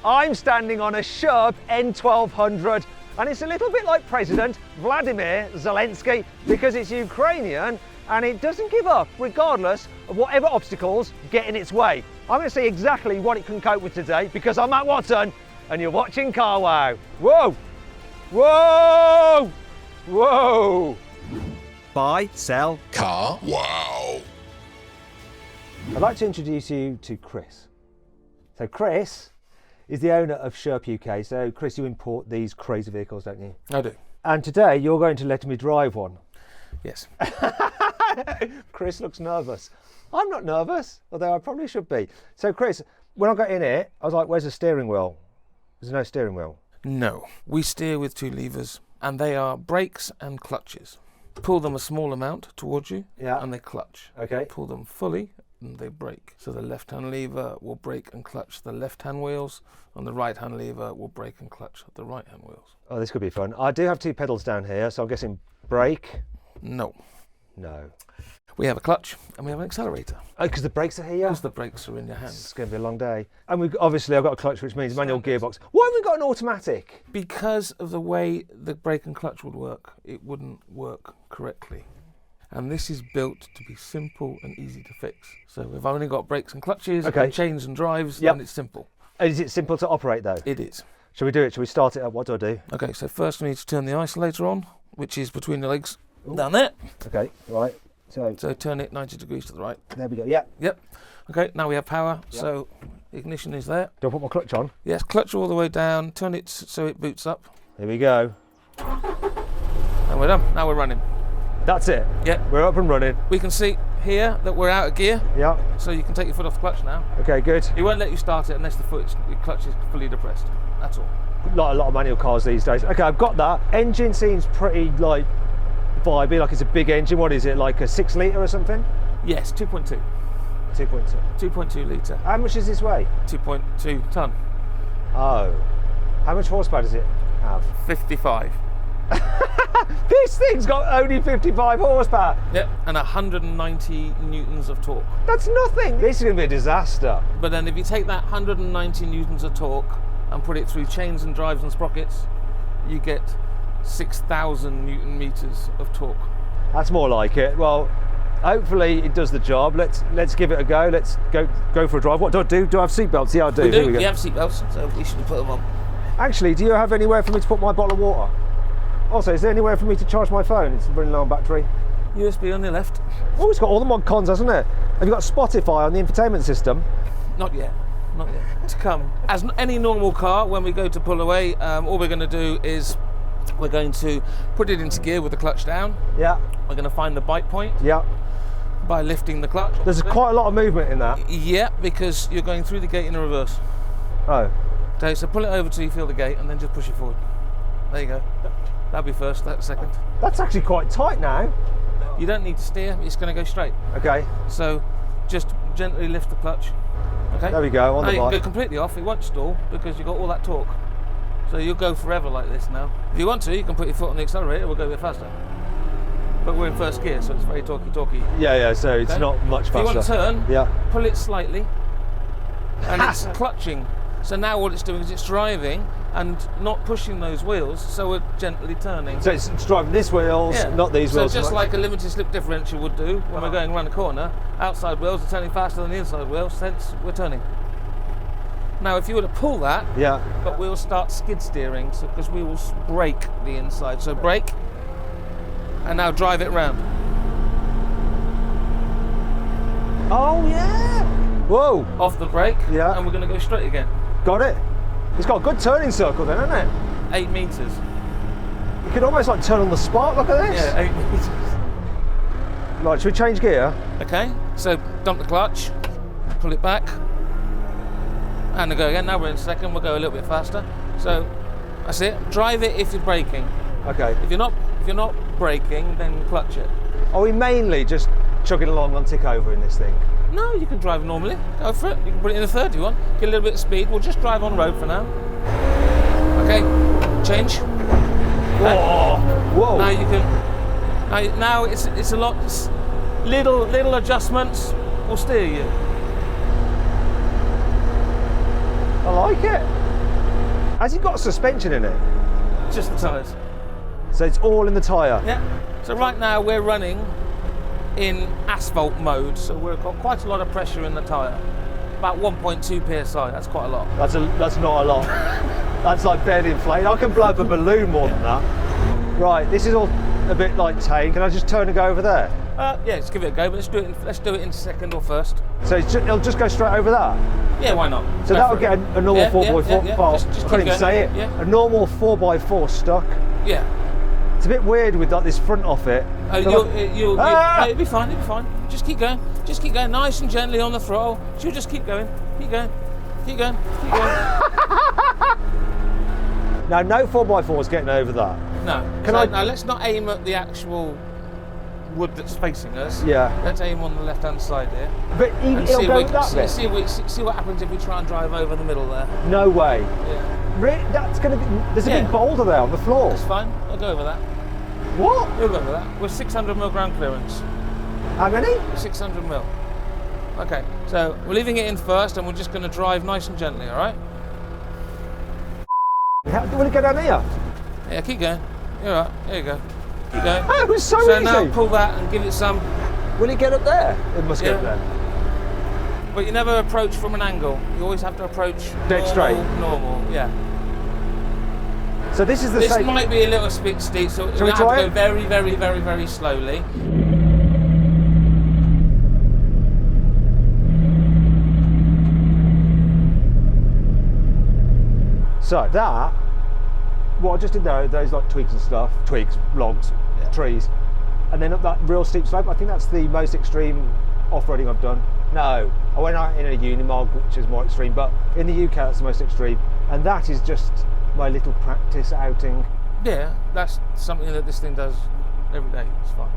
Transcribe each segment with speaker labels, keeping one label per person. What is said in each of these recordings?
Speaker 1: I'm standing on a Sherp N1200 and it's a little bit like President Vladimir Zelensky because it's Ukrainian and it doesn't give up regardless of whatever obstacles get in its way. I'm going to see exactly what it can cope with today because I'm Matt Watson and you're watching CarWow. Whoa! Whoa! Whoa! Buy, sell, CarWow. I'd like to introduce you to Chris. So Chris is the owner of Sherp UK. So Chris, you import these crazy vehicles, don't you?
Speaker 2: I do.
Speaker 1: And today you're going to let me drive one.
Speaker 2: Yes.
Speaker 1: Chris looks nervous. I'm not nervous, although I probably should be. So Chris, when I got in here, I was like, where's the steering wheel? There's no steering wheel.
Speaker 2: No. We steer with two levers and they are brakes and clutches. Pull them a small amount towards you and they clutch.
Speaker 1: Okay.
Speaker 2: Pull them fully and they brake. So the left-hand lever will brake and clutch the left-hand wheels and the right-hand lever will brake and clutch the right-hand wheels.
Speaker 1: Oh, this could be fun. I do have two pedals down here, so I'm guessing brake?
Speaker 2: No.
Speaker 1: No.
Speaker 2: We have a clutch and we have an accelerator.
Speaker 1: Oh, because the brakes are here?
Speaker 2: Because the brakes are in your hand.
Speaker 1: It's going to be a long day. And obviously I've got a clutch, which means manual gearbox. Why haven't we got an automatic?
Speaker 2: Because of the way the brake and clutch would work, it wouldn't work correctly. And this is built to be simple and easy to fix. So we've only got brakes and clutches and chains and drives, then it's simple.
Speaker 1: Is it simple to operate though?
Speaker 2: It is.
Speaker 1: Shall we do it? Shall we start it up? What do I do?
Speaker 2: Okay, so first we need to turn the isolator on, which is between the legs down there.
Speaker 1: Okay, right. So
Speaker 2: turn it 90 degrees to the right.
Speaker 1: There we go, yeah.
Speaker 2: Yep. Okay, now we have power, so ignition is there.
Speaker 1: Do I put my clutch on?
Speaker 2: Yes, clutch all the way down, turn it so it boots up.
Speaker 1: Here we go.
Speaker 2: And we're done, now we're running.
Speaker 1: That's it?
Speaker 2: Yeah.
Speaker 1: We're up and running.
Speaker 2: We can see here that we're out of gear.
Speaker 1: Yeah.
Speaker 2: So you can take your foot off the clutch now.
Speaker 1: Okay, good.
Speaker 2: It won't let you start it unless your clutch is fully depressed. That's all.
Speaker 1: A lot of manual cars these days. Okay, I've got that. Engine seems pretty like vibey, like it's a big engine. What is it, like a 6 litre or something?
Speaker 2: Yes, 2.2.
Speaker 1: 2.2.
Speaker 2: 2.2 litre.
Speaker 1: How much does this weigh?
Speaker 2: 2.2 tonne.
Speaker 1: Oh. How much horsepower does it have?
Speaker 2: 55.
Speaker 1: This thing's got only 55 horsepower.
Speaker 2: Yep, and 190 newtons of torque.
Speaker 1: That's nothing. This is going to be a disaster.
Speaker 2: But then if you take that 190 newtons of torque and put it through chains and drives and sprockets, you get 6,000 newton meters of torque.
Speaker 1: That's more like it. Well, hopefully it does the job. Let's give it a go. Let's go for a drive. What do I do? Do I have seatbelts? Yeah, I do.
Speaker 2: We do.
Speaker 1: Here we go.
Speaker 2: We have seatbelts, so we should put them on.
Speaker 1: Actually, do you have anywhere for me to put my bottle of water? Also, is there anywhere for me to charge my phone? It's running low on battery.
Speaker 2: USB on your left.
Speaker 1: Oh, it's got all the mod cons, hasn't it? Have you got Spotify on the infotainment system?
Speaker 2: Not yet. Not yet. To come. As any normal car, when we go to pull away, all we're going to do is we're going to put it into gear with the clutch down.
Speaker 1: Yeah.
Speaker 2: We're going to find the bite point.
Speaker 1: Yeah.
Speaker 2: By lifting the clutch.
Speaker 1: There's quite a lot of movement in that.
Speaker 2: Yeah, because you're going through the gate in reverse.
Speaker 1: Oh.
Speaker 2: Okay, so pull it over till you feel the gate and then just push it forward. There you go. That'll be first, that's second.
Speaker 1: That's actually quite tight now.
Speaker 2: You don't need to steer, it's going to go straight.
Speaker 1: Okay.
Speaker 2: So just gently lift the clutch. Okay.
Speaker 1: There we go, on
Speaker 2: now
Speaker 1: the
Speaker 2: you
Speaker 1: bike.
Speaker 2: can go completely off, it won't stall because you've got all that torque. So you'll go forever like this now. If you want to, you can put your foot on the accelerator, we'll go a bit faster. But we're in first gear, so it's very talky.
Speaker 1: Yeah, so it's not much faster.
Speaker 2: If you want to turn, pull it slightly, and it's clutching. So now what it's doing is it's driving and not pushing those wheels, so we're gently turning.
Speaker 1: So it's driving this wheels, not these wheels.
Speaker 2: So just like a limited slip differential would do when we're going around a corner, outside wheels are turning faster than the inside wheels, hence we're turning. Now if you were to pull that, but we'll start skid steering, so because we will brake the inside. So brake, and now drive it round.
Speaker 1: Oh yeah! Whoa!
Speaker 2: Off the brake, and we're going to go straight again.
Speaker 1: Got it. It's got a good turning circle then, hasn't it?
Speaker 2: 8 meters.
Speaker 1: You could almost like turn on the spark, look at this.
Speaker 2: Yeah, 8 meters.
Speaker 1: Right, should we change gear?
Speaker 2: Okay, so dump the clutch, pull it back, and go again. Now we're in second, we'll go a little bit faster. So that's it. Drive it if you're braking.
Speaker 1: Okay.
Speaker 2: If you're not braking, then clutch it.
Speaker 1: Are we mainly just chugging along on tick over in this thing?
Speaker 2: No, you can drive normally. Go for it. You can put it in the third if you want. Get a little bit of speed. We'll just drive on road for now. Okay, change.
Speaker 1: Whoa! Whoa!
Speaker 2: Now you can. Now it's a lot. Little adjustments will steer you.
Speaker 1: I like it. Has it got suspension in it?
Speaker 2: Just the tyres.
Speaker 1: So it's all in the tyre?
Speaker 2: Yeah. So right now we're running in asphalt mode, so we've got quite a lot of pressure in the tyre. About 1.2 psi, that's quite a lot.
Speaker 1: That's not a lot. That's like barely inflated. I can blow up a balloon more than that. Right, this is all a bit like tame. Can I just turn and go over there?
Speaker 2: Yeah, let's give it a go, but let's do it in second or first.
Speaker 1: So it'll just go straight over that?
Speaker 2: Yeah, why not?
Speaker 1: So that'll get a normal 4x4. Well,
Speaker 2: just
Speaker 1: I can't even say it.
Speaker 2: Yeah.
Speaker 1: A normal 4x4 stuck.
Speaker 2: Yeah.
Speaker 1: It's a bit weird with like this front off it.
Speaker 2: It'll be fine, it'll be fine. Just keep going. Just keep going nice and gently on the throttle. She'll just keep going. Keep going. Keep going. Keep going.
Speaker 1: Now, no 4x4 is getting over that.
Speaker 2: No. Now, let's not aim at the actual wood that's facing us.
Speaker 1: Yeah.
Speaker 2: Let's aim on the left-hand side here.
Speaker 1: But it'll go that bit.
Speaker 2: See what happens if we try and drive over the middle there.
Speaker 1: No way.
Speaker 2: Yeah.
Speaker 1: That's going to be... There's a big boulder there on the floor.
Speaker 2: That's fine. I'll go over that.
Speaker 1: What?
Speaker 2: We'll go over that. We're 600 mil ground clearance.
Speaker 1: How many?
Speaker 2: 600 mil. Okay, so we're leaving it in first and we're just going to drive nice and gently, all right?
Speaker 1: Will it go down here?
Speaker 2: Yeah, keep going. You're all right. There you go. Keep going.
Speaker 1: Oh, it was so easy.
Speaker 2: So now pull that and give it some...
Speaker 1: Will it get up there? It must get up there.
Speaker 2: But you never approach from an angle. You always have to approach
Speaker 1: dead straight.
Speaker 2: Normal, yeah.
Speaker 1: So this is the
Speaker 2: This
Speaker 1: same...
Speaker 2: might be a little bit steep, so we have to go very, very, very, very slowly.
Speaker 1: So that, what I just did there, those like twigs and stuff, logs, trees, and then up that real steep slope. I think that's the most extreme off-roading I've done. No, I went out in a Unimog, which is more extreme, but in the UK that's the most extreme, and that is just my little practice outing.
Speaker 2: Yeah, that's something that this thing does every day. It's fine.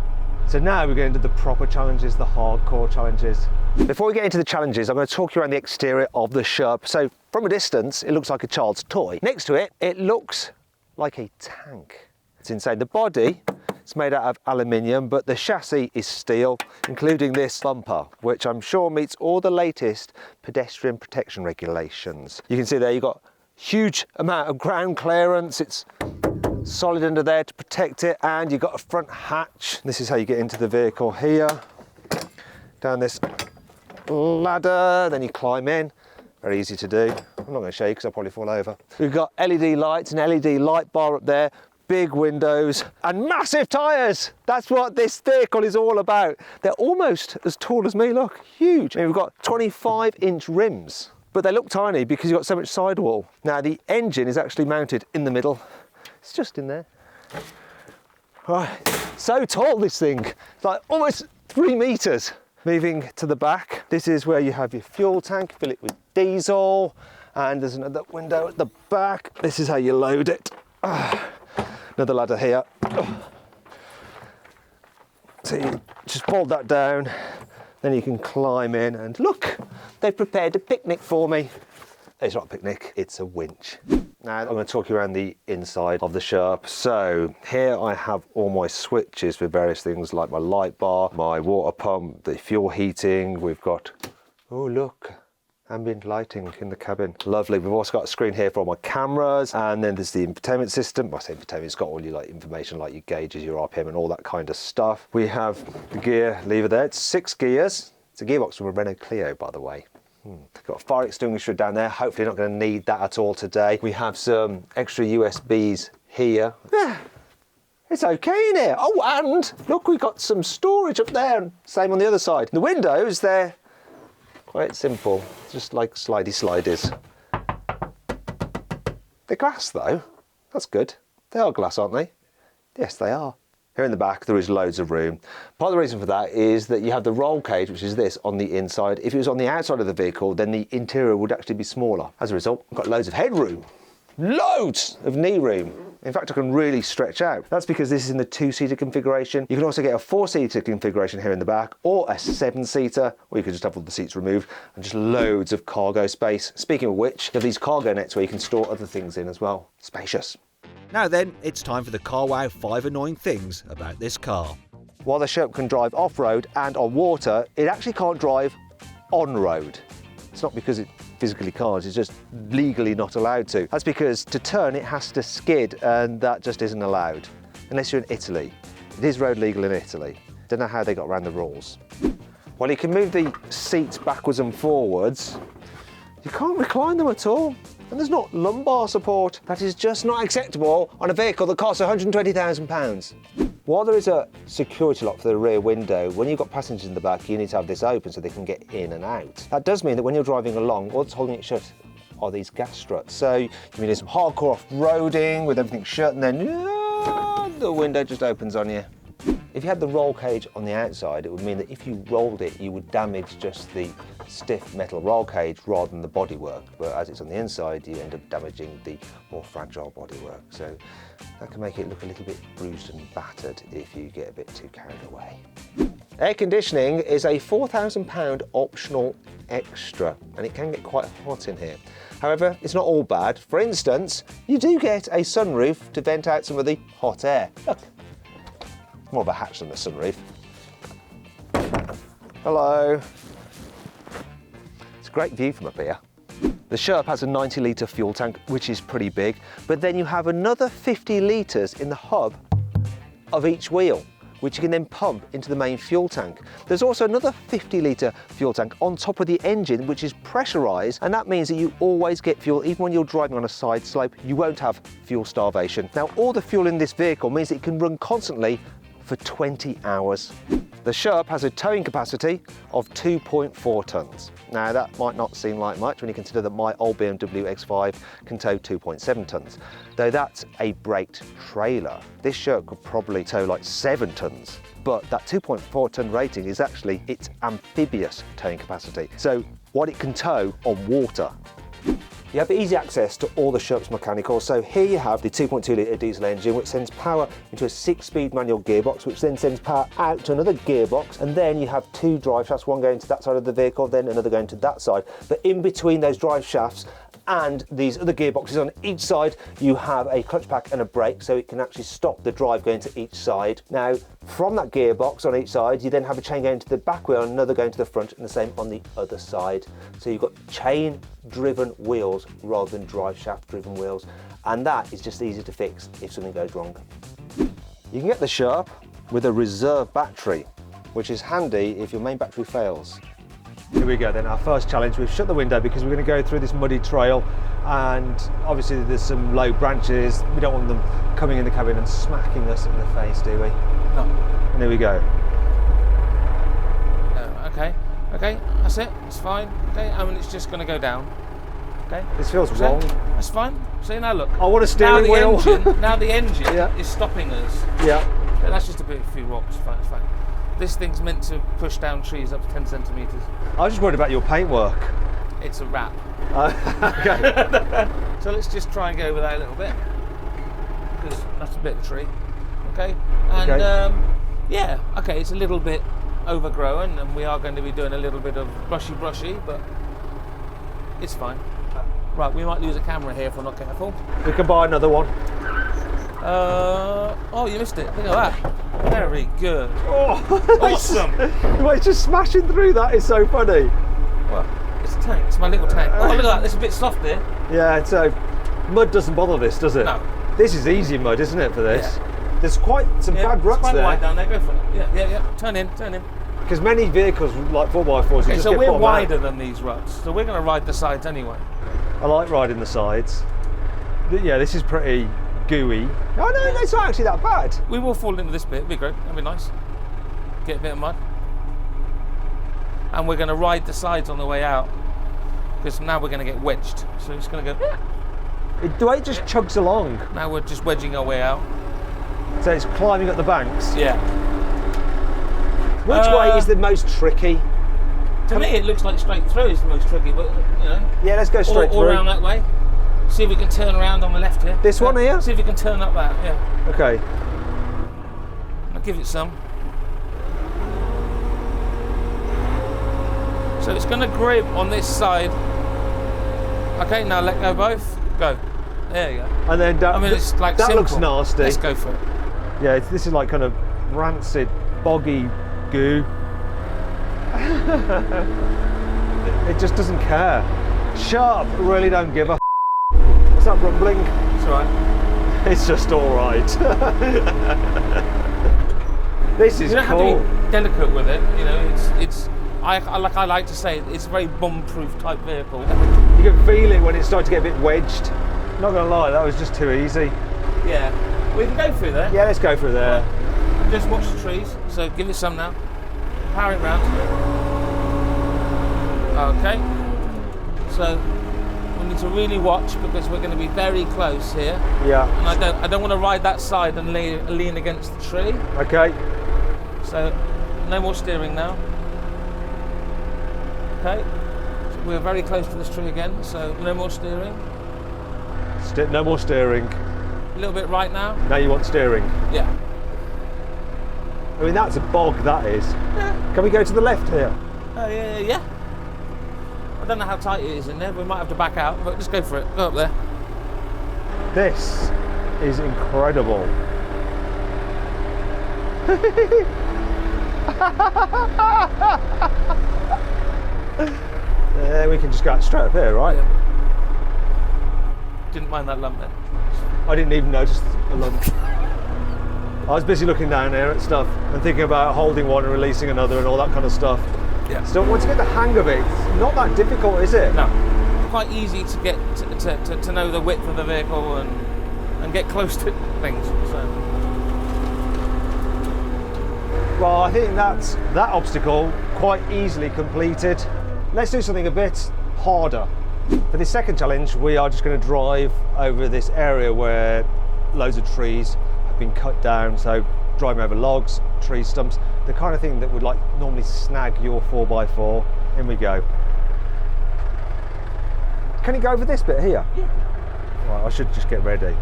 Speaker 1: So now we're going to the proper challenges, the hardcore challenges. Before we get into the challenges, I'm going to talk you around the exterior of the Sherp. So from a distance, it looks like a child's toy. Next to it, it looks like a tank. It's insane. The body is made out of aluminium, but the chassis is steel, including this bumper, which I'm sure meets all the latest pedestrian protection regulations. You can see there you've got huge amount of ground clearance. It's solid under there to protect it, and you've got a front hatch. This is how you get into the vehicle here. Down this ladder, then you climb in. Very easy to do. I'm not going to show you because I'll probably fall over. We've got LED lights, an LED light bar up there, big windows, and massive tyres. That's what this vehicle is all about. They're almost as tall as me, look, huge. And we've got 25-inch rims, but they look tiny because you've got so much sidewall. Now the engine is actually mounted in the middle. It's just in there. Right, so tall this thing, it's like almost 3 meters. Moving to the back, this is where you have your fuel tank, fill it with diesel, and there's another window at the back. This is how you load it. Another ladder here. So you just fold that down, then you can climb in, and look, they've prepared a picnic for me. It's not a picnic, it's a winch. Now I'm going to talk you around the inside of the Sherp. So here I have all my switches for various things like my light bar, my water pump, the fuel heating. We've got, oh look, ambient lighting in the cabin. Lovely. We've also got a screen here for all my cameras, and then there's the infotainment system. I say infotainment, it's got all your information like your gauges, your RPM and all that kind of stuff. We have the gear lever there. It's 6 gears. It's a gearbox from a Renault Clio, by the way. Got a fire extinguisher down there, hopefully not going to need that at all today. We have some extra USBs here. Yeah, it's okay in here. Oh, and look, we've got some storage up there, same on the other side. The windows, they're quite simple, just like slidey sliders. They're glass though, that's good. They are glass, aren't they? Yes, they are. Here in the back there is loads of room. Part of the reason for that is that you have the roll cage, which is this, on the inside. If it was on the outside of the vehicle, then the interior would actually be smaller. As a result, I've got loads of headroom. Loads of knee room. In fact, I can really stretch out. That's because this is in the 2-seater configuration. You can also get a 4-seater configuration here in the back, or a 7-seater, or you can just have all the seats removed and just loads of cargo space. Speaking of which, you have these cargo nets where you can store other things in as well. Spacious.
Speaker 3: Now then, it's time for the CarWow 5 annoying things about this car.
Speaker 1: While the Sherp can drive off-road and on water, it actually can't drive on-road. It's not because it physically can't, it's just legally not allowed to. That's because to turn it has to skid, and that just isn't allowed, unless you're in Italy. It is road legal in Italy. Don't know how they got around the rules. Well, you can move the seats backwards and forwards. You can't recline them at all. And there's not lumbar support. That is just not acceptable on a vehicle that costs £120,000. While there is a security lock for the rear window, when you've got passengers in the back, you need to have this open so they can get in and out. That does mean that when you're driving along, all that's holding it shut are these gas struts. So you can do some hardcore off-roading with everything shut, and then the window just opens on you. If you had the roll cage on the outside, it would mean that if you rolled it, you would damage just the stiff metal roll cage rather than the bodywork. But as it's on the inside, you end up damaging the more fragile bodywork. So that can make it look a little bit bruised and battered if you get a bit too carried away. Air conditioning is a £4,000 optional extra, and it can get quite hot in here. However, it's not all bad. For instance, you do get a sunroof to vent out some of the hot air. Look. More of a hatch than a sunroof. Hello. It's a great view from up here. The Sherp has a 90-litre fuel tank, which is pretty big, but then you have another 50 litres in the hub of each wheel, which you can then pump into the main fuel tank. There's also another 50-litre fuel tank on top of the engine, which is pressurised, and that means that you always get fuel. Even when you're driving on a side slope, you won't have fuel starvation. Now, all the fuel in this vehicle means that it can run constantly for 20 hours. The Sherp has a towing capacity of 2.4 tonnes. Now that might not seem like much when you consider that my old BMW X5 can tow 2.7 tonnes. Though that's a braked trailer. This Sherp could probably tow like 7 tonnes. But that 2.4 tonne rating is actually its amphibious towing capacity. So what it can tow on water. You have easy access to all the Sherp's mechanicals. So here you have the 2.2 litre diesel engine, which sends power into a 6-speed manual gearbox, which then sends power out to another gearbox. And then you have 2 drive shafts, one going to that side of the vehicle, then another going to that side. But in between those drive shafts and these other gearboxes on each side, you have a clutch pack and a brake, so it can actually stop the drive going to each side. Now, from that gearbox on each side, you then have a chain going to the back wheel and another going to the front, and the same on the other side. So you've got chain-driven wheels rather than drive shaft-driven wheels, and that is just easy to fix if something goes wrong. You can get the Sherp with a reserve battery, which is handy if your main battery fails. Here we go then, our first challenge. We've shut the window because we're going to go through this muddy trail, and obviously there's some low branches. We don't want them coming in the cabin and smacking us in the face, do we? No. And here we go.
Speaker 2: Okay, that's it, it's fine. Okay, I mean, it's just going to go down. Okay.
Speaker 1: This feels wrong.
Speaker 2: That's fine. See, now look.
Speaker 1: I want a steering wheel.
Speaker 2: Now the engine
Speaker 1: yeah.
Speaker 2: is stopping us.
Speaker 1: Yeah.
Speaker 2: Okay, that's just a few rocks, it's fine. This thing's meant to push down trees up to 10 centimetres.
Speaker 1: I was just worried about your paintwork.
Speaker 2: It's a wrap.
Speaker 1: Okay.
Speaker 2: So let's just try and go over that a little bit, because that's a bit of tree. Okay. And
Speaker 1: okay.
Speaker 2: Yeah, okay, it's a little bit overgrown, and we are going to be doing a little bit of brushy, but it's fine. Right, we might lose a camera here if we're not careful.
Speaker 1: We can buy another one.
Speaker 2: Oh, you missed it. Look at that. Very good.
Speaker 1: Oh,
Speaker 2: awesome.
Speaker 1: The way it's just smashing through that is so funny.
Speaker 2: Well, it's a tank. It's my little tank. Oh, look at that. It's a bit soft there.
Speaker 1: Yeah, so mud doesn't bother this, does it?
Speaker 2: No.
Speaker 1: This is easy mud, isn't it, for this?
Speaker 2: Yeah.
Speaker 1: There's quite some bad ruts
Speaker 2: quite
Speaker 1: there.
Speaker 2: Wide down there. Go for it. Yeah. Turn in.
Speaker 1: Because many vehicles, like 4x4s,
Speaker 2: Okay,
Speaker 1: just
Speaker 2: so
Speaker 1: get
Speaker 2: we're
Speaker 1: bottom
Speaker 2: wider
Speaker 1: out.
Speaker 2: than these ruts, so we're going to ride the sides anyway.
Speaker 1: I like riding the sides. Yeah, this is pretty gooey. Oh no, it's not actually that bad.
Speaker 2: We will fall into this bit. It'd be great. That'd be nice. Get a bit of mud. And we're going to ride the sides on the way out, because now we're going to get wedged. So it's going to go.
Speaker 1: The way it just chugs along.
Speaker 2: Now we're just wedging our way out.
Speaker 1: So it's climbing up the banks.
Speaker 2: Yeah.
Speaker 1: Which way is the most tricky?
Speaker 2: To me, it looks like straight through is the most tricky, but you know.
Speaker 1: Yeah, let's go straight through.
Speaker 2: All around that way. See if we can turn around on the left here.
Speaker 1: This one here?
Speaker 2: See if we can turn up that, yeah.
Speaker 1: Okay.
Speaker 2: I'll give it some. So it's going to grip on this side. Okay, now let go both. Go. There you go.
Speaker 1: And then that,
Speaker 2: it's like
Speaker 1: that
Speaker 2: simple.
Speaker 1: looks nasty.
Speaker 2: Let's go for it.
Speaker 1: Yeah, this is like kind of rancid, boggy goo. It just doesn't care. Sherp really don't give a What's that rumbling?
Speaker 2: It's all right.
Speaker 1: It's just alright. This is
Speaker 2: You don't
Speaker 1: cool.
Speaker 2: have to be delicate with it. You know, I like to say, it's a very bomb-proof type vehicle.
Speaker 1: You can feel it when it starts to get a bit wedged. Not gonna lie, that was just too easy.
Speaker 2: Yeah. We can go through there.
Speaker 1: Yeah, let's go through there.
Speaker 2: Just watch the trees. So give it some now. Power it round. Okay. So we need to really watch because we're going to be very close here.
Speaker 1: Yeah.
Speaker 2: And I don't want to ride that side and lean against the tree.
Speaker 1: Okay.
Speaker 2: So no more steering now. Okay. So we're very close to this tree again. So no more steering.
Speaker 1: No more steering.
Speaker 2: A little bit right now.
Speaker 1: Now you want steering.
Speaker 2: Yeah.
Speaker 1: I mean, that's a bog, that is.
Speaker 2: Yeah.
Speaker 1: Can we go to the left here?
Speaker 2: Yeah. I don't know how tight it is in there. We might have to back out, but just go for it. Go up there.
Speaker 1: This is incredible. We can just go straight up here, right?
Speaker 2: Yeah. Didn't mind that lump then.
Speaker 1: I didn't even notice the lump. I was busy looking down here at stuff and thinking about holding one and releasing another and all that kind of stuff.
Speaker 2: Yeah.
Speaker 1: So once you get the hang of it, it's not that difficult, is it?
Speaker 2: No. Quite easy to get to know the width of the vehicle and get close to things. So.
Speaker 1: Well, I think that's that obstacle quite easily completed. Let's do something a bit harder. For this second challenge, we are just going to drive over this area where loads of trees have been cut down. So driving over logs, tree stumps, the kind of thing that would like normally snag your 4x4. In we go. Can you go over this bit here?
Speaker 2: Yeah.
Speaker 1: Right, I should just get ready.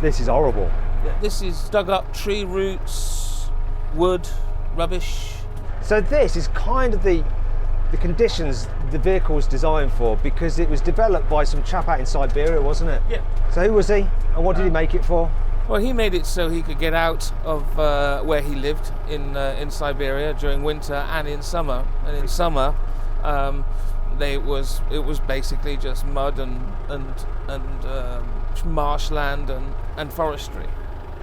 Speaker 1: This is horrible.
Speaker 2: Yeah, this is dug up tree roots, wood, rubbish.
Speaker 1: So this is kind of the conditions the vehicle was designed for, because it was developed by some chap out in Siberia, wasn't it?
Speaker 2: Yeah.
Speaker 1: So who was he and what did he make it for?
Speaker 2: Well, he made it so he could get out of where he lived in Siberia during winter and in summer. And in summer, it was basically just mud and marshland and forestry.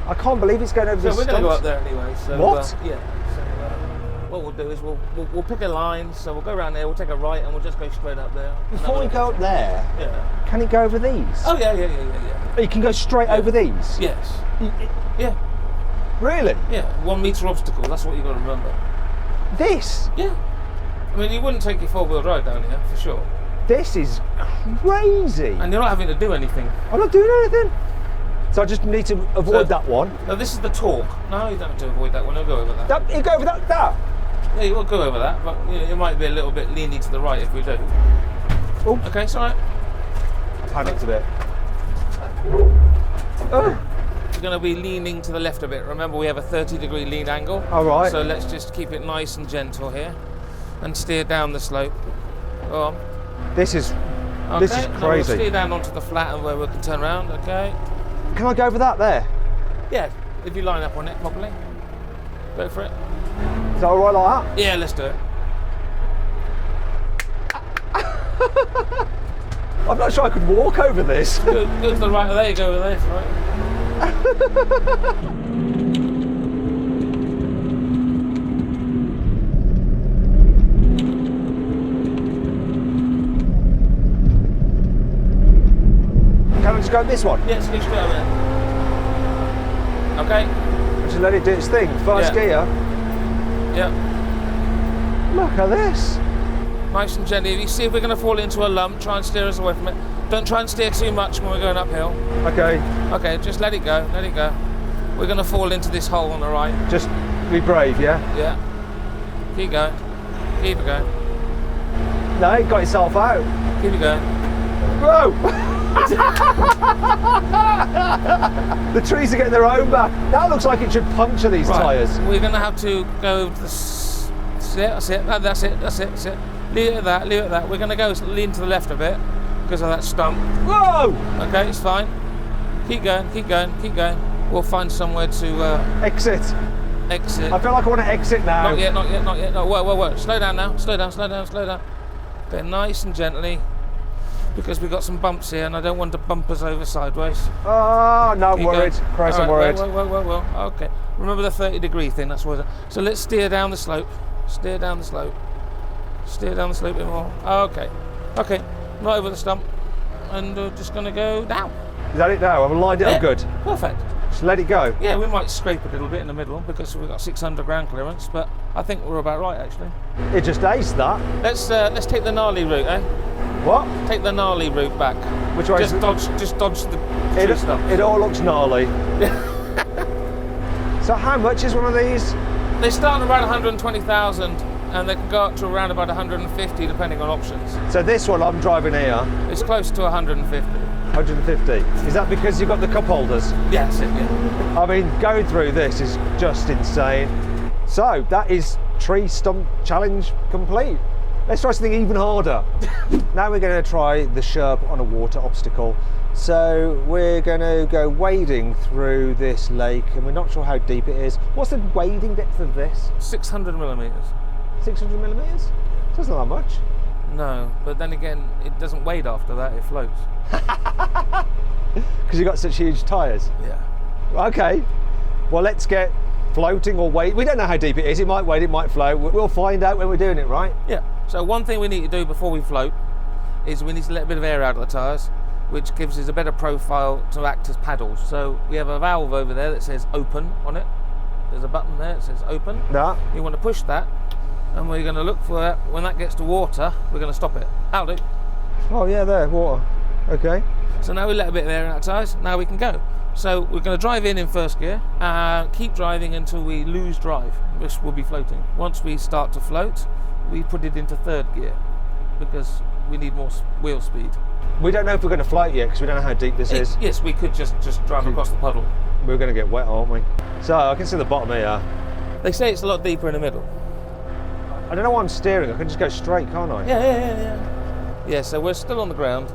Speaker 1: I can't believe it's going over
Speaker 2: So
Speaker 1: these
Speaker 2: we're going to go
Speaker 1: stumps.
Speaker 2: up there anyway. So,
Speaker 1: What?
Speaker 2: Yeah. So what we'll do is we'll pick a line. So we'll go around there. We'll take a right and we'll just go straight up there.
Speaker 1: Before we go up there,
Speaker 2: Yeah.
Speaker 1: can it go over these?
Speaker 2: Oh yeah.
Speaker 1: You can go straight over these?
Speaker 2: Yes. Yeah.
Speaker 1: Really?
Speaker 2: Yeah. 1 metre obstacle. That's what you got to remember.
Speaker 1: This?
Speaker 2: Yeah. I mean, you wouldn't take your 4-wheel drive down here for sure.
Speaker 1: This is crazy.
Speaker 2: And you're not having to do anything.
Speaker 1: I'm not doing anything. So I just need to avoid that one.
Speaker 2: No, this is the torque. No, you don't have to avoid that one. I'll go over that.
Speaker 1: You go over that?
Speaker 2: Yeah, you will go over that, but you know, it might be a little bit leaning to the right if we do.
Speaker 1: Oh.
Speaker 2: Okay, it's all right.
Speaker 1: I panicked a bit. Oh.
Speaker 2: We're going to be leaning to the left a bit. Remember, we have a 30-degree lean angle.
Speaker 1: All right.
Speaker 2: So let's just keep it nice and gentle here and steer down the slope. Go on.
Speaker 1: This is
Speaker 2: Okay,
Speaker 1: crazy.
Speaker 2: now we'll steer down onto the flat and where we can turn around, okay?
Speaker 1: Can I go over that there?
Speaker 2: Yeah, if you line up on it properly. Go for it.
Speaker 1: Is that all right like that?
Speaker 2: Yeah, let's do it.
Speaker 1: I'm not sure I could walk over this.
Speaker 2: Good to the right. There you go, there, right.
Speaker 1: Can I just go this one?
Speaker 2: Yeah, just go straight over there. Okay.
Speaker 1: Just let it do its thing. First gear.
Speaker 2: Yeah.
Speaker 1: Look at this.
Speaker 2: Nice and gently. If you see if we're going to fall into a lump, try and steer us away from it. Don't try and steer too much when we're going uphill.
Speaker 1: Okay.
Speaker 2: Okay, just let it go, let it go. We're going to fall into this hole on the right.
Speaker 1: Just be brave, yeah?
Speaker 2: Yeah. Keep going. Keep it going.
Speaker 1: No, it got itself out.
Speaker 2: Keep it going.
Speaker 1: Whoa! The trees are getting their own back. That looks like it should puncture these tyres.
Speaker 2: We're going to have to go to that's it. Leave it at that. We're going to go lean to the left a bit because of that stump.
Speaker 1: Whoa!
Speaker 2: Okay, it's fine. Keep going. We'll find somewhere to
Speaker 1: Exit.
Speaker 2: exit.
Speaker 1: I feel like I want to exit now.
Speaker 2: Not yet. No, whoa. Slow down now. Slow down. Okay, nice and gently. because we've got some bumps here and I don't want to bump us over sideways.
Speaker 1: Oh, no, I'm worried. Christ, I'm worried.
Speaker 2: Well. Okay. Remember the 30-degree thing, that's what. So let's steer down the slope. Steer down the slope. Steer down the slope a bit more. Okay. Okay. Right over the stump. And we're just going to go down.
Speaker 1: Is that it now? I've lined it up good.
Speaker 2: Perfect.
Speaker 1: Just let it go.
Speaker 2: Yeah, we might scrape a little bit in the middle because we've got 600 ground clearance, but I think we're about right actually.
Speaker 1: It just aced that.
Speaker 2: Let's take the gnarly route, eh?
Speaker 1: What?
Speaker 2: Take the gnarly route back.
Speaker 1: Which way?
Speaker 2: Just dodge the tree stuff.
Speaker 1: It all looks gnarly. So how much is one of these?
Speaker 2: They start at around 120,000 and they can go up to around about 150 depending on options.
Speaker 1: So this one I'm driving here.
Speaker 2: It's close to 150.
Speaker 1: 150. Is that because you've got the cup holders?
Speaker 2: Yes, yeah.
Speaker 1: I mean, going through this is just insane. So that is tree stump challenge complete. Let's try something even harder. Now we're going to try the SHERP on a water obstacle. So we're going to go wading through this lake and we're not sure how deep it is. What's the wading depth of this? 600
Speaker 2: millimetres.
Speaker 1: 600 millimetres? That's not that much.
Speaker 2: No, but then again, it doesn't wade after that, it floats.
Speaker 1: Because you've got such huge tyres?
Speaker 2: Yeah.
Speaker 1: Okay, well let's get floating or wade. We don't know how deep it is, it might wade, it might float. We'll find out when we're doing it, right?
Speaker 2: Yeah, so one thing we need to do before we float is we need to let a bit of air out of the tyres, which gives us a better profile to act as paddles. So we have a valve over there that says open on it. There's a button there that says open.
Speaker 1: Yeah.
Speaker 2: You want to push that, and we're going to look for it. When that gets to water, we're going to stop it. That'll do.
Speaker 1: Oh yeah, there, water. Okay.
Speaker 2: So now we let a bit of air in our tyres, now we can go. So we're going to drive in first gear and keep driving until we lose drive, which will be floating. Once we start to float, we put it into third gear because we need more wheel speed.
Speaker 1: We don't know if we're going to float yet because we don't know how deep this is.
Speaker 2: Yes, we could just drive across the puddle.
Speaker 1: We're going to get wet, aren't we? So I can see the bottom here.
Speaker 2: They say it's a lot deeper in the middle.
Speaker 1: I don't know why I'm steering. I can just go straight, can't I?
Speaker 2: Yeah. Yeah, so we're still on the ground.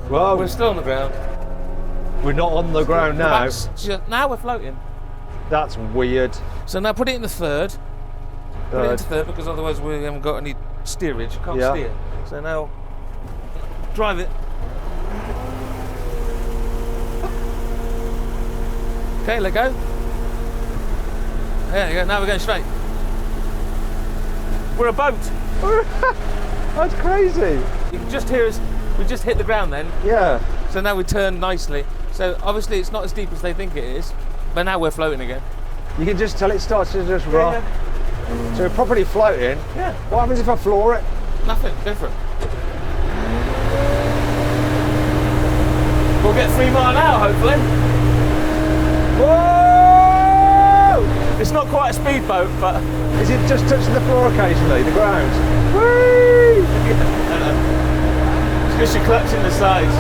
Speaker 1: Well,
Speaker 2: we're still on the ground.
Speaker 1: We're not on the ground now.
Speaker 2: Now we're floating.
Speaker 1: That's weird.
Speaker 2: So now put it in the third. Put it into third because otherwise we haven't got any steerage. Can't steer. So now drive it. Okay, let go. There you go. Now we're going straight. We're a boat.
Speaker 1: That's crazy.
Speaker 2: You can just hear us. We just hit the ground then.
Speaker 1: Yeah.
Speaker 2: So now we turn nicely. So obviously it's not as deep as they think it is, but now we're floating again.
Speaker 1: You can just tell it starts to just rock.
Speaker 2: Yeah.
Speaker 1: So we're properly floating.
Speaker 2: Yeah.
Speaker 1: What happens if I floor it?
Speaker 2: Nothing. Go for it. We'll get 3 miles an hour hopefully.
Speaker 1: Whoa!
Speaker 2: It's not quite a speedboat, but
Speaker 1: is it just touching the floor occasionally, the ground? Whee!
Speaker 2: It's because you're clutching the sides.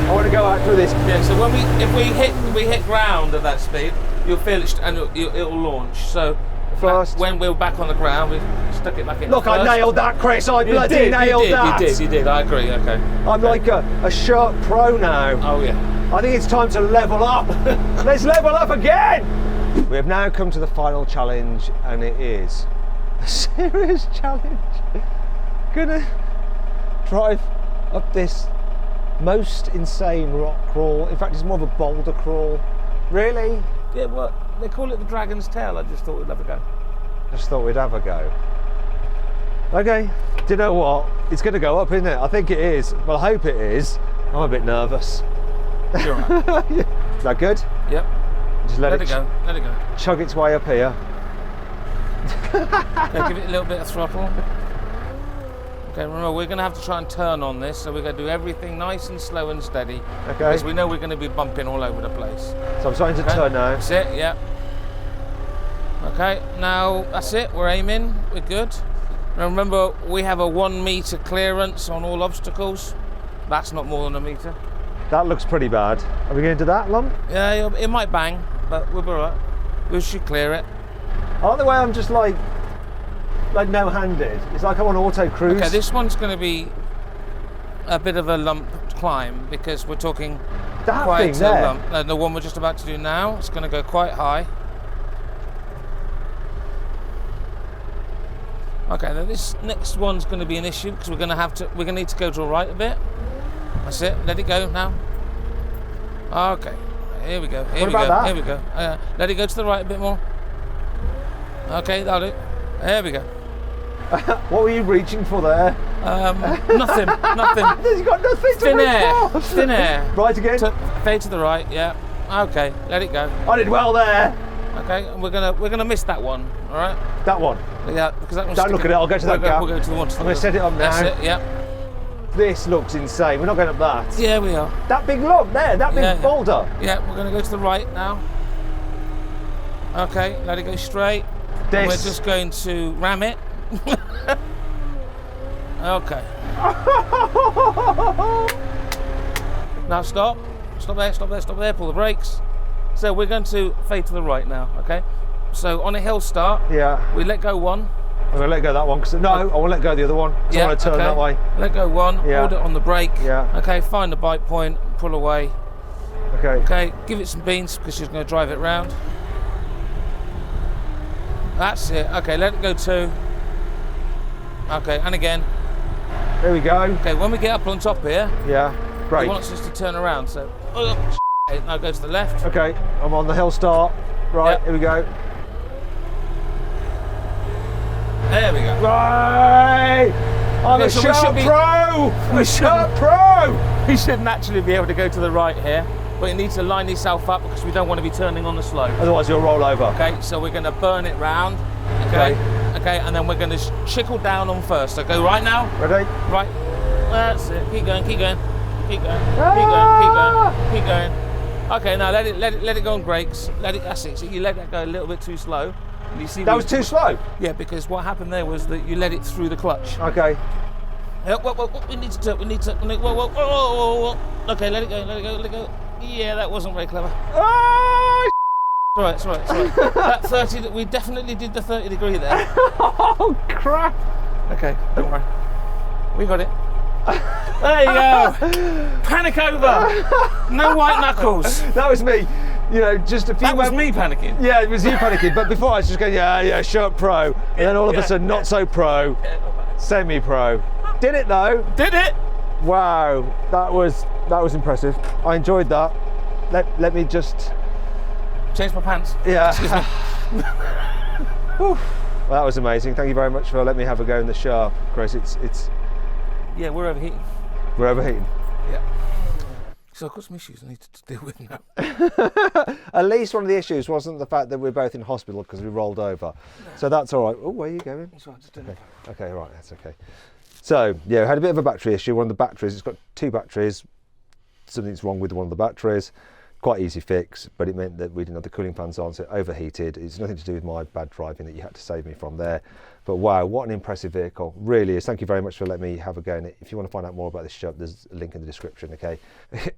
Speaker 1: I want to go out through this.
Speaker 2: Yeah. So if we hit ground at that speed, you'll feel it and it'll launch. So
Speaker 1: first,
Speaker 2: when we're back on the ground, we stuck it back in.
Speaker 1: Look, I nailed that, Chris. I bloody nailed that.
Speaker 2: You did. I agree. Okay.
Speaker 1: I'm like a SHERP pro now.
Speaker 2: Oh yeah.
Speaker 1: I think it's time to level up. Let's level up again. We have now come to the final challenge, and it is a serious challenge. Gonna drive up this most insane rock crawl. In fact, it's more of a boulder crawl. Really?
Speaker 2: Yeah, well, they call it the Dragon's Tail. I just thought we'd have a go.
Speaker 1: Just thought we'd have a go. Okay, do you know what? It's going to go up, isn't it? I think it is. Well, I hope it is. I'm a bit nervous.
Speaker 2: You're right.
Speaker 1: Is that good?
Speaker 2: Yep.
Speaker 1: Just let it
Speaker 2: go. Let it go.
Speaker 1: Chug its way up here.
Speaker 2: Yeah, give it a little bit of throttle. Okay, remember we're going to have to try and turn on this, so we're going to do everything nice and slow and steady.
Speaker 1: Okay.
Speaker 2: Because we know we're going to be bumping all over the place.
Speaker 1: So I'm starting to turn now.
Speaker 2: That's it, yeah. Okay, now that's it, we're aiming, we're good. Now remember, we have a 1 metre clearance on all obstacles. That's not more than a metre.
Speaker 1: That looks pretty bad. Are we going to do that, Lump?
Speaker 2: Yeah, it might bang, but we'll be alright. We should clear it.
Speaker 1: I like the way I'm just like no-handed. It's like I'm on auto cruise.
Speaker 2: Okay, this one's going to be a bit of a lump climb because we're talking
Speaker 1: that
Speaker 2: quite
Speaker 1: thing
Speaker 2: a
Speaker 1: there.
Speaker 2: lump. No, the one we're just about to do now, it's going to go quite high. Okay, now this next one's going to be an issue because we're going to need to go to the right a bit. That's it. Let it go now. Okay, here we go. Here we go. Here we go. Let it go to the right a bit more. Okay, that'll do. There we go.
Speaker 1: What were you reaching for there?
Speaker 2: Nothing. Nothing.
Speaker 1: There's got nothing to
Speaker 2: Thin
Speaker 1: reach
Speaker 2: air.
Speaker 1: for.
Speaker 2: Thin air.
Speaker 1: Right again.
Speaker 2: Fade to the right. Yeah. Okay, let it go.
Speaker 1: I did well there.
Speaker 2: Okay, and we're gonna miss that one. All right.
Speaker 1: That one.
Speaker 2: Yeah, because that one's
Speaker 1: Don't look at it. I'll go to that gap.
Speaker 2: We'll go to the one.
Speaker 1: I'm going to set it up now.
Speaker 2: That's it. Yeah.
Speaker 1: This looks insane. We're not going up that.
Speaker 2: Yeah, we are.
Speaker 1: That big lump there. That big boulder.
Speaker 2: Yeah, we're going to go to the right now. Okay, let it go straight. And we're just going to ram it. Okay. Now stop. Stop there, stop there, stop there. Pull the brakes. So we're going to fade to the right now, okay? So on a hill start, we let go one.
Speaker 1: I'm going to let go of that one, because no, I want to let go of the other one. So I want to turn that way.
Speaker 2: Let go one, hold it on the brake.
Speaker 1: Yeah.
Speaker 2: Okay, find the bite point, pull away.
Speaker 1: Okay.
Speaker 2: Okay, give it some beans, because she's going to drive it round. That's it. Okay, let it go two. Okay, and again.
Speaker 1: There we go.
Speaker 2: Okay, when we get up on top here,
Speaker 1: great.
Speaker 2: He wants us to turn around, so now go to the left.
Speaker 1: Okay, I'm on the hill start. Right, here we go.
Speaker 2: There we go.
Speaker 1: Right! I'm a SHERP Pro! I'm a SHERP Pro!
Speaker 2: We should naturally be able to go to the right here, but you need to line yourself up because we don't want to be turning on the slope.
Speaker 1: Otherwise you'll roll over.
Speaker 2: Okay, so we're going to burn it round. Okay. Okay, and then we're going to trickle down on first. So go right now.
Speaker 1: Ready?
Speaker 2: Right. That's it. Keep going, keep going. Keep going, keep going, keep going, keep going. Okay, now let it go on brakes. That's it. So you let that go a little bit too slow. You see
Speaker 1: that was too slow?
Speaker 2: Yeah, because what happened there was that you let it through the clutch.
Speaker 1: Okay.
Speaker 2: We need to. Okay, let it go, let it go, let it go. Yeah, that wasn't very clever.
Speaker 1: Oh,
Speaker 2: it's all right. That 30, we definitely did the 30 degree there.
Speaker 1: Oh, crap.
Speaker 2: Okay, don't worry. We got it. There you go. Panic over. No white knuckles.
Speaker 1: That was me. You know, just a few.
Speaker 2: That was me panicking.
Speaker 1: Yeah, it was you panicking. But before I was just going, SHERP Pro, and then all of a sudden, not so pro, semi-pro. Did it though?
Speaker 2: Did it?
Speaker 1: Wow, that was impressive. I enjoyed that. Let me just
Speaker 2: change my pants.
Speaker 1: Yeah.
Speaker 2: Excuse me.
Speaker 1: Well, that was amazing. Thank you very much for letting me have a go in the SHERP, Chris. It's.
Speaker 2: Yeah, we're overheating.
Speaker 1: We're overheating.
Speaker 2: Yeah. So I've got some issues I need to deal with now.
Speaker 1: At least one of the issues wasn't the fact that we're both in hospital because we rolled over. No. So that's all right. Oh, where are you going?
Speaker 2: That's right, just
Speaker 1: okay, right, that's okay. So, yeah, we had a bit of a battery issue. One of the batteries, it's got two batteries. Something's wrong with one of the batteries. Quite easy fix, but it meant that we didn't have the cooling fans on, so it overheated. It's nothing to do with my bad driving that you had to save me from there. But wow, what an impressive vehicle. Really is. Thank you very much for letting me have a go in it. If you want to find out more about this SHERP, there's a link in the description, okay?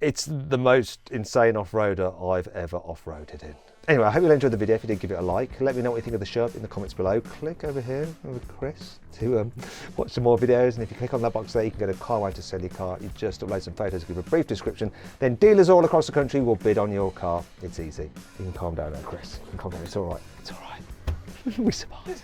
Speaker 1: It's the most insane off-roader I've ever off-roaded in. Anyway, I hope you enjoyed the video. If you did, give it a like. Let me know what you think of the SHERP in the comments below. Click over here with Chris to watch some more videos. And if you click on that box there, you can go to carwow to sell your car. You just upload some photos, give a brief description. Then dealers all across the country will bid on your car. It's easy. You can calm down now, Chris. You can calm down. It's all right. It's all right. We survived.